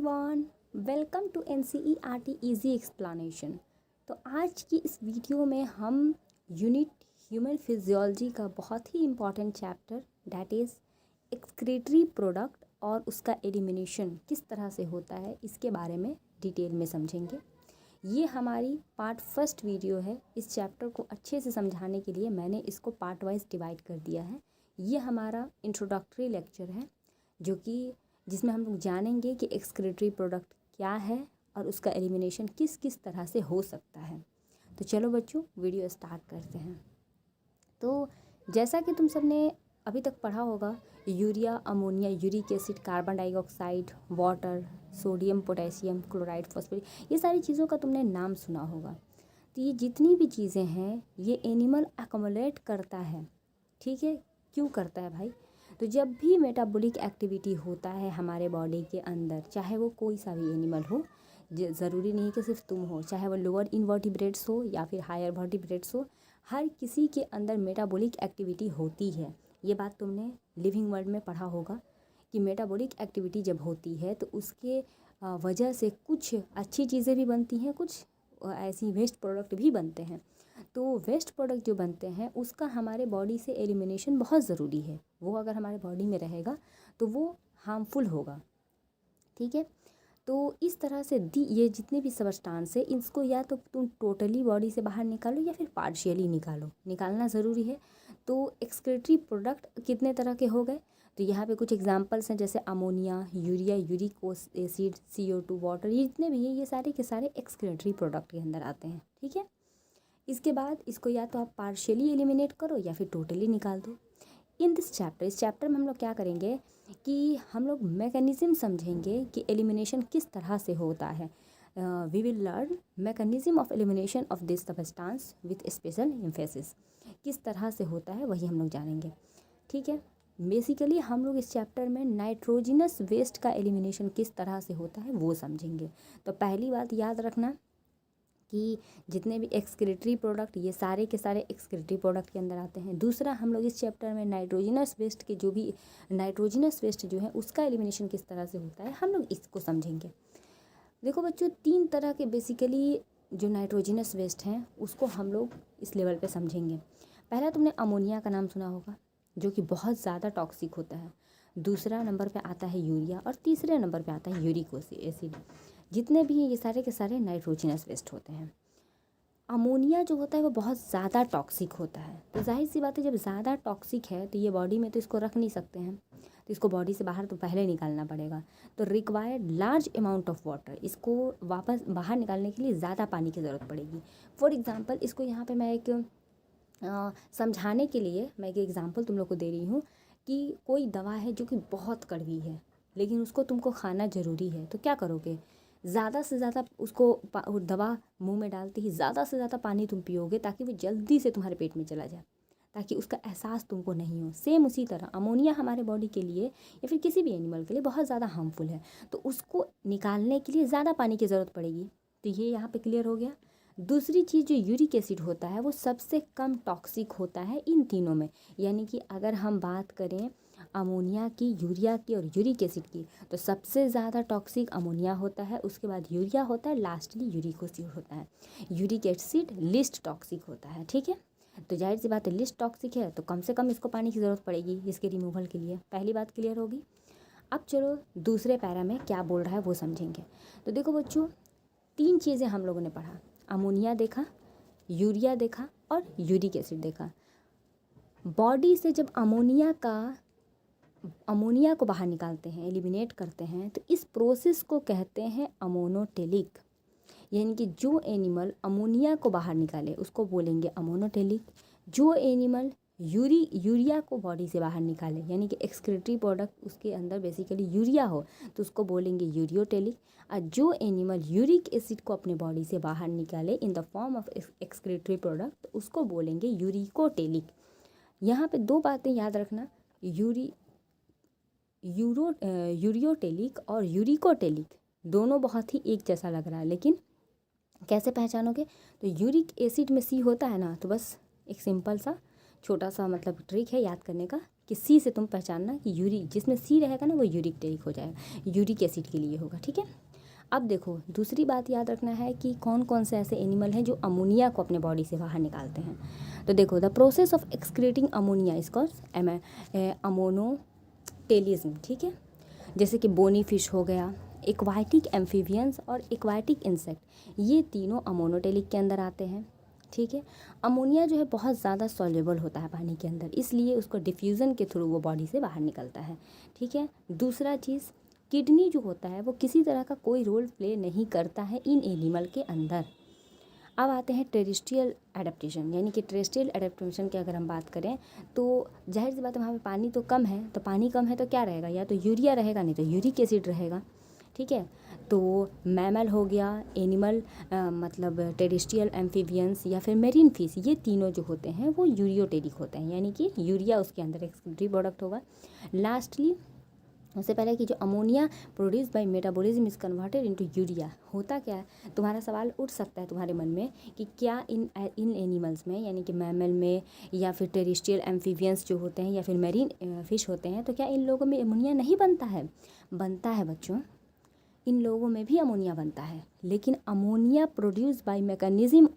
Everyone, welcome to NCERT easy explanation. तो आज की इस वीडियो में हम यूनिट ह्यूमन फिजियोलॉजी का बहुत ही important chapter that is excretory product और उसका एलिमिनेशन किस तरह से होता है इसके बारे में डिटेल में समझेंगे। ये हमारी पार्ट फर्स्ट वीडियो है। इस चैप्टर को अच्छे से समझाने के लिए मैंने इसको पार्ट वाइज डिवाइड कर दिया है। ये हमारा इंट्रोडक्टरी लेक्चर है जिसमें हम लोग जानेंगे कि एक्सक्रीटरी प्रोडक्ट क्या है और उसका एलिमिनेशन किस किस तरह से हो सकता है। तो चलो बच्चों, वीडियो स्टार्ट करते हैं। तो जैसा कि तुम सबने अभी तक पढ़ा होगा, urea, ammonia, uric acid, carbon dioxide, water, sodium, potassium, chloride, phosphate, ये सारी चीज़ों का तुमने नाम सुना होगा। तो ये जितनी भी चीज़ें हैं ये एनिमल एक्युमुलेट करता है। ठीक है, क्यों करता है भाई? तो जब भी मेटाबॉलिक एक्टिविटी होता है हमारे बॉडी के अंदर, चाहे वो कोई सा भी एनिमल हो, ज़रूरी नहीं कि सिर्फ तुम हो, चाहे वो लोअर इनवर्टिब्रेट्स हो या फिर हायर वर्टिब्रेट्स हो, हर किसी के अंदर मेटाबॉलिक एक्टिविटी होती है। ये बात तुमने लिविंग वर्ल्ड में पढ़ा होगा कि मेटाबॉलिक एक्टिविटी जब होती है तो उसके वजह से कुछ अच्छी चीज़ें भी बनती हैं, कुछ ऐसी वेस्ट प्रोडक्ट भी बनते हैं। तो वेस्ट प्रोडक्ट जो बनते हैं उसका हमारे बॉडी से एलिमिनेशन बहुत ज़रूरी है। वो अगर हमारे बॉडी में रहेगा तो वो हार्मफुल होगा। ठीक है, तो इस तरह से ये जितने भी सब्सटेंस है इसको या तो तुम टोटली बॉडी से बाहर निकालो या फिर पार्शियली निकालना ज़रूरी है। तो एक्सक्रीटरी प्रोडक्ट कितने तरह के हो गए? तो यहाँ पे कुछ एग्जांपल्स हैं, जैसे ammonia, urea, uric acid, CO2, water, ये जितने भी हैं ये सारे के सारे एक्सक्रीटरी प्रोडक्ट के अंदर आते हैं। ठीक है, इसके बाद इसको या तो आप पार्शियली एलिमिनेट करो या फिर टोटली निकाल दो। इस चैप्टर में हम लोग क्या करेंगे कि हम लोग मैकेनिज़्म समझेंगे कि एलिमिनेशन किस तरह से होता है। We will learn mechanism of elimination of this substance with special emphasis. किस तरह से होता है वही हम लोग जानेंगे। ठीक है, बेसिकली हम लोग इस चैप्टर में नाइट्रोजिनस वेस्ट का एलिमिनेशन किस तरह से होता है वो समझेंगे। तो पहली बात याद रखना कि जितने भी एक्सक्रीटरी प्रोडक्ट ये सारे के सारे एक्सक्रीटरी प्रोडक्ट के अंदर आते हैं। दूसरा, हम लोग इस चैप्टर में नाइट्रोजिनस वेस्ट के नाइट्रोजिनस वेस्ट जो है उसका एलिमिनेशन किस तरह से होता है हम लोग इसको समझेंगे। देखो बच्चों, 3 तरह के बेसिकली जो नाइट्रोजिनस वेस्ट हैं उसको हम लोग इस लेवल पे समझेंगे। पहला, तुमने अमोनिया का नाम सुना होगा जो कि बहुत ज़्यादा टॉक्सिक होता है। दूसरा नंबर पे आता है यूरिया और तीसरे नंबर पे आता है यूरिक एसिड। जितने भी हैं ये सारे के सारे नाइट्रोजिनस वेस्ट होते हैं। अमोनिया जो होता है वो बहुत ज़्यादा टॉक्सिक होता है। तो जाहिर सी बात है, जब ज़्यादा टॉक्सिक है तो ये बॉडी में तो इसको रख नहीं सकते हैं, तो इसको बॉडी से बाहर तो पहले निकालना पड़ेगा। तो required large amount of water, इसको वापस बाहर निकालने के लिए ज़्यादा पानी की ज़रूरत पड़ेगी। फॉर एग्ज़ाम्पल, इसको यहाँ पर मैं एक समझाने के लिए मैं एक एग्ज़ाम्पल तुम लोग को दे रही हूँ कि कोई दवा है जो कि बहुत कड़वी है लेकिन उसको तुमको खाना ज़रूरी है। तो क्या करोगे? ज़्यादा से ज़्यादा उसको दवा मुंह में डालते ही ज़्यादा से ज़्यादा पानी तुम पियोगे ताकि वो जल्दी से तुम्हारे पेट में चला जाए, ताकि उसका एहसास तुमको नहीं हो। सेम उसी तरह अमोनिया हमारे बॉडी के लिए या फिर किसी भी एनिमल के लिए बहुत ज़्यादा हार्मफुल है, तो उसको निकालने के लिए ज़्यादा पानी की ज़रूरत पड़ेगी। तो ये यहाँ पे क्लियर हो गया। दूसरी चीज़, जो यूरिक एसिड होता है वो सबसे कम टॉक्सिक होता है इन तीनों में। यानी कि अगर हम बात करें अमोनिया की, यूरिया की और यूरिक एसिड की, तो सबसे ज़्यादा टॉक्सिक अमोनिया होता है, उसके बाद यूरिया होता है, लास्टली यूरिक एसिड होता है। यूरिक एसिड लिस्ट टॉक्सिक होता है। ठीक है, तो जाहिर सी बात है लिस्ट टॉक्सिक है तो कम से कम इसको पानी की ज़रूरत पड़ेगी इसके रिमूवल के लिए। पहली बात क्लियर होगी। अब चलो दूसरे पैरा में क्या बोल रहा है वो समझेंगे। तो देखो बच्चों, 3 चीज़ें हम लोगों ने पढ़ा। अमोनिया देखा, यूरिया देखा और यूरिक एसिड देखा। बॉडी से जब अमोनिया को बाहर निकालते हैं, एलिमिनेट करते हैं, तो इस प्रोसेस को कहते हैं अमोनोटेलिक। यानी कि जो एनिमल अमोनिया को बाहर निकाले उसको बोलेंगे अमोनोटेलिक। जो एनिमल यूरिया को बॉडी से बाहर निकाले, यानी कि एक्सक्रीटरी प्रोडक्ट उसके अंदर बेसिकली यूरिया हो, तो उसको बोलेंगे यूरियोटेलिक। और जो एनिमल यूरिक एसिड को अपने बॉडी से बाहर निकाले इन the form of excretory product, उसको बोलेंगे यूरिकोटेलिक। यहाँ पे 2 बातें याद रखना, यूरियोटेलिक और यूरिकोटेलिक दोनों बहुत ही एक जैसा लग रहा है, लेकिन कैसे पहचानोगे? तो यूरिक एसिड में C होता है ना, तो बस एक सिंपल सा छोटा सा मतलब ट्रिक है याद करने का, कि सी से तुम पहचानना कि यूरिक, जिसमें सी रहेगा ना वो यूरिक टेरिक हो जाएगा, यूरिक एसिड के लिए होगा, ठीक है। अब देखो दूसरी बात याद रखना है कि कौन कौन से ऐसे एनिमल हैं जो अमोनिया को अपने बॉडी से बाहर निकालते हैं। तो देखो the process of excreting ammonia is called ammonotelism, ठीक है। जैसे कि बोनी फिश हो गया, एक्वाटिक एम्फीबियंस और एक्वाटिक इंसेक्ट, ये तीनों अमोनोटेलिक के अंदर आते हैं, ठीक है। अमोनिया जो है बहुत ज़्यादा सॉल्युबल होता है पानी के अंदर, इसलिए उसको डिफ्यूज़न के थ्रू वो बॉडी से बाहर निकलता है, ठीक है। दूसरा चीज़, किडनी जो होता है वो किसी तरह का कोई रोल प्ले नहीं करता है इन एनिमल के अंदर। अब आते हैं टेरेस्ट्रियल एडेप्टेशन, यानी कि टेरेस्ट्रियल एडेप्टेशन की अगर हम बात करें तो जाहिर सी बात है वहाँ पे पानी तो कम है, तो पानी कम है तो क्या रहेगा, या तो यूरिया रहेगा नहीं तो यूरिक एसिड रहेगा, ठीक है। तो मैमल हो गया, एनिमल मतलब टेरेस्ट्रियल एम्फीबियंस या फिर मेरीन फिश, ये तीनों जो होते हैं वो यूरियोटेरिक होते हैं, यानी कि यूरिया उसके अंदर एक्सक्रीटरी प्रोडक्ट होगा। लास्टली उससे पहले कि जो ammonia produce by metabolism is converted into urea, होता क्या है, तुम्हारा सवाल उठ सकता है तुम्हारे मन में कि क्या इन एनिमल्स में, यानी कि मैमल में या फिर टेरेस्ट्रियल एम्फीबियंस जो होते हैं या फिर मेरीन फिश होते हैं, तो क्या इन लोगों में अमोनिया नहीं बनता है? बनता है बच्चों, इन लोगों में भी अमोनिया बनता है, लेकिन अमोनिया प्रोड्यूस बाय मेटाबॉलिज्म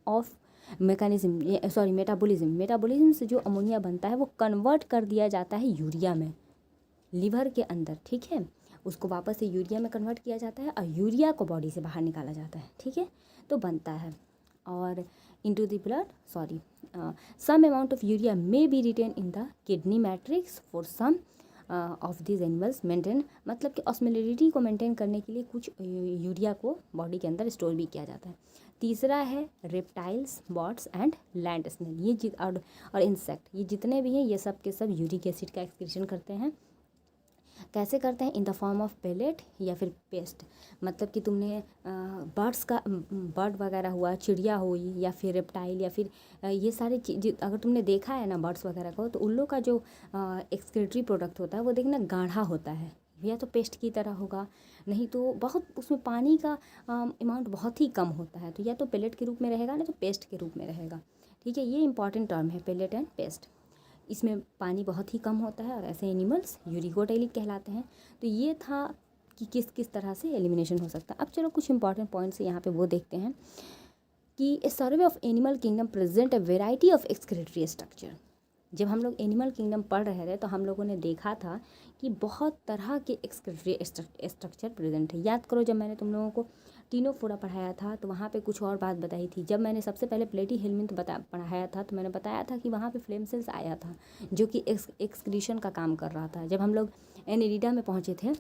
से जो अमोनिया बनता है वो कन्वर्ट कर दिया जाता है यूरिया में, लीवर के अंदर, ठीक है। उसको वापस से यूरिया में कन्वर्ट किया जाता है और यूरिया को बॉडी से बाहर निकाला जाता है, ठीक है, तो बनता है। और into the blood some amount of urea may be retain in the kidney matrix for some of this animals maintain, मतलब कि ऑस्मोलरिटी को मेंटेन करने के लिए कुछ यूरिया को बॉडी के अंदर स्टोर भी किया जाता है। तीसरा है reptiles, birds and land snail, ये और इंसेक्ट, ये जितने भी हैं ये सब के सब यूरिक एसिड का एक्सक्रीशन करते हैं। कैसे करते हैं? In the form of pellet या फिर पेस्ट, मतलब कि तुमने बर्ड वगैरह हुआ, चिड़िया हुई या फिर रेप्टाइल या फिर ये सारे चीज अगर तुमने देखा है ना बर्ड्स वगैरह को, तो उन लोग का जो एक्सक्रीटरी प्रोडक्ट होता है वो देखना गाढ़ा होता है, या तो पेस्ट की तरह होगा, नहीं तो बहुत उसमें पानी का अमाउंट बहुत ही कम होता है, तो या तो पेलेट के रूप में रहेगा नहीं तो पेस्ट के रूप में रहेगा, ठीक है। ये इंपॉर्टेंट टर्म है पेलेट एंड पेस्ट, इसमें पानी बहुत ही कम होता है और ऐसे एनिमल्स यूरिकोटेलिक कहलाते हैं। तो ये था कि किस किस तरह से एलिमिनेशन हो सकता है। अब चलो कुछ इंपॉर्टेंट पॉइंट्स यहाँ पे वो देखते हैं कि a survey of animal kingdom present a variety of excretory structure. जब हम लोग एनिमल किंगडम पढ़ रहे थे तो हम लोगों ने देखा था कि बहुत तरह के एक्सक्रीटरी स्ट्रक्चर प्रेजेंट है। याद करो जब मैंने तुम लोगों को टीनोफोरा पढ़ाया था तो वहाँ पे कुछ और बात बताई थी। जब मैंने सबसे पहले प्लेटीहेल्मिन्थ पढ़ाया था तो मैंने बताया था कि वहाँ पे फ्लेम सेल्स आया था जो कि एक्सक्रीशन का काम कर रहा था। जब हम लोग एनेलिडा में पहुँचे थे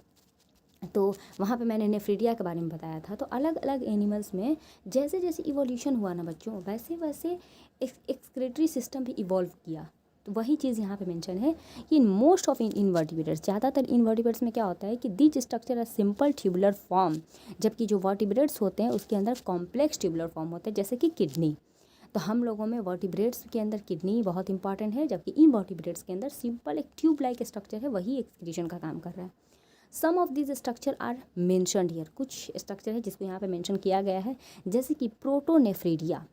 तो वहाँ पे मैंने नेफ्रीडिया के बारे में बताया था। तो अलग अलग एनिमल्स में जैसे जैसे इवोल्यूशन हुआ ना बच्चों, वैसे वैसे एक्सक्रीटरी सिस्टम भी इवॉल्व किया। तो वही चीज़ यहाँ पे मेंशन है कि इन मोस्ट ऑफ इनवर्टिब्रेट्स, ज़्यादातर इनवर्टिब्रेट्स में क्या होता है कि दिस स्ट्रक्चर है सिंपल ट्यूबुलर फॉर्म, जबकि जो वर्टिब्रेट्स होते हैं उसके अंदर कॉम्प्लेक्स ट्यूबुलर फॉर्म होता है, जैसे कि किडनी। तो हम लोगों में वर्टिब्रेट्स के अंदर किडनी बहुत इंपॉर्टेंट है, जबकि इनवर्टिब्रेट्स के अंदर सिंपल एक ट्यूब लाइक स्ट्रक्चर है, वही एक्सक्रीशन का काम कर रहा है। Some of this structure are mentioned here, कुछ स्ट्रक्चर है जिसको यहाँ पे मेंशन किया गया है, जैसे कि प्रोटोनेफ्रीडिया।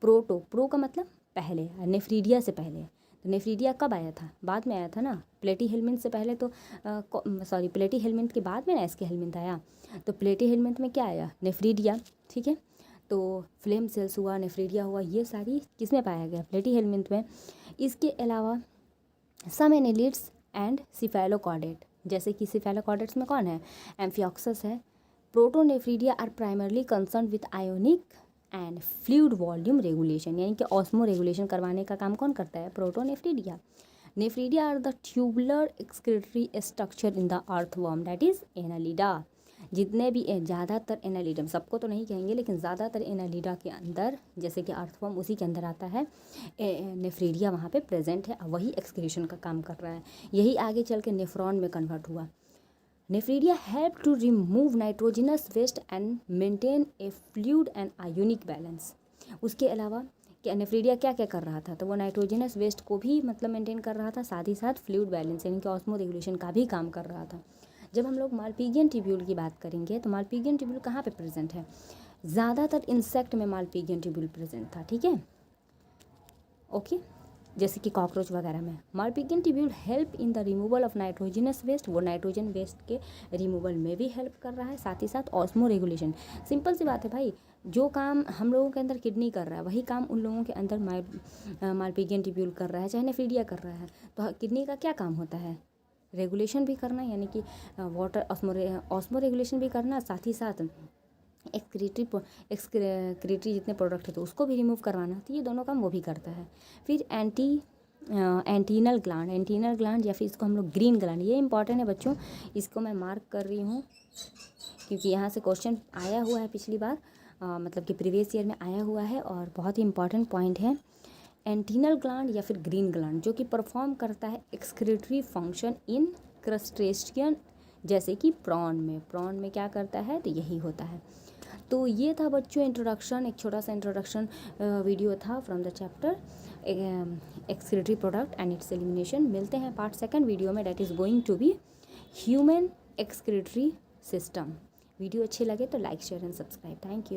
प्रो का मतलब पहले, नेफ्रीडिया से पहले। तो नेफ्रीडिया कब आया था? बाद में आया था ना, प्लेटीहेल्मिन्थ से पहले तो प्लेटीहेल्मिन्थ के बाद में ना इसके हेल्मिन्थ आया। तो प्लेटीहेल्मिन्थ में क्या आया? नेफ्रीडिया, ठीक है। तो फ्लेम सेल्स हुआ, नेफ्रीडिया हुआ, ये सारी किस में पाया गया? प्लेटीहेल्मिन्थ में। इसके अलावा सम एनेलिड्स एंड सिफेलोकॉर्डेट, जैसे कि सिफेलोकॉर्डेट्स में कौन है? एम्फिऑक्सस है। Protonephridia are primarily concern with ionic and fluid volume regulation, यानी कि ऑस्मो रेगुलेशन करवाने का काम कौन करता है? Protonephridia. Nephridia are the tubular excretory structure in the earthworm, that is annelida. जितने भी ज़्यादातर एनालिडम, सबको तो नहीं कहेंगे लेकिन ज़्यादातर एनालिडा के अंदर, जैसे कि अर्थवर्म उसी के अंदर आता है, नेफ्रीडिया वहाँ पे प्रेजेंट है, वही एक्सक्रीशन का काम कर रहा है। यही आगे चल के नेफ्रॉन में कन्वर्ट हुआ। Nephridia help to remove nitrogenous waste and maintain a fluid and ionic balance. उसके अलावा क्या नेफ्रीडिया क्या क्या कर रहा था? तो वो नाइट्रोजिनस वेस्ट को भी मतलब मेंटेन कर रहा था, साथ ही साथ फ्लूइड बैलेंस यानी कि ऑस्मो रेगुलेशन का भी काम कर रहा था। जब हम लोग मालपीजियन ट्यूब्यूल की बात करेंगे तो मालपीजियन ट्यूब्यूल कहाँ पे प्रेजेंट है? ज़्यादातर इंसेक्ट में मालपीजियन ट्यूब्यूल प्रेजेंट था, ठीक है, ओके। जैसे कि कॉकरोच वगैरह में। Malpighian tubule help in the removal of nitrogenous waste, वो नाइट्रोजन वेस्ट के रिमूवल में भी हेल्प कर रहा है। साथ ही साथ ऑस्मो रेगुलेशन, सिंपल सी बात है भाई, जो काम हम लोगों के अंदर किडनी कर रहा है वही काम उन लोगों के अंदर मार्पिगियन ट्यूब्यूल कर रहा है, चाहे नेफ्रीडिया कर रहा है। तो किडनी का क्या काम होता है? रेगुलेशन भी करना, यानी कि वाटर ऑस्मो रेगुलेशन भी करना, साथ ही साथ एक्सक्रीटरी जितने प्रोडक्ट है तो उसको भी रिमूव करवाना। तो ये दोनों काम वो भी करता है। फिर एंटीनल ग्लैंड या फिर इसको हम लोग ग्रीन ग्लैंड, ये इंपॉर्टेंट है बच्चों, इसको मैं मार्क कर रही हूँ क्योंकि यहाँ से क्वेश्चन आया हुआ है पिछली बार, मतलब कि प्रीवियस ईयर में आया हुआ है और बहुत ही इंपॉर्टेंट पॉइंट है। एंटीनल ग्लैंड या फिर ग्रीन ग्लैंड जो कि परफॉर्म करता है एक्सक्रीटरी फंक्शन इन क्रस्टेशियन, जैसे कि प्रॉन में क्या करता है, तो यही होता है। तो ये था बच्चों इंट्रोडक्शन, एक छोटा सा इंट्रोडक्शन वीडियो था from the chapter excretory product and its elimination. मिलते हैं पार्ट सेकंड वीडियो में, that is going to be human excretory system. Video अच्छे लगे तो like share and subscribe. Thank you.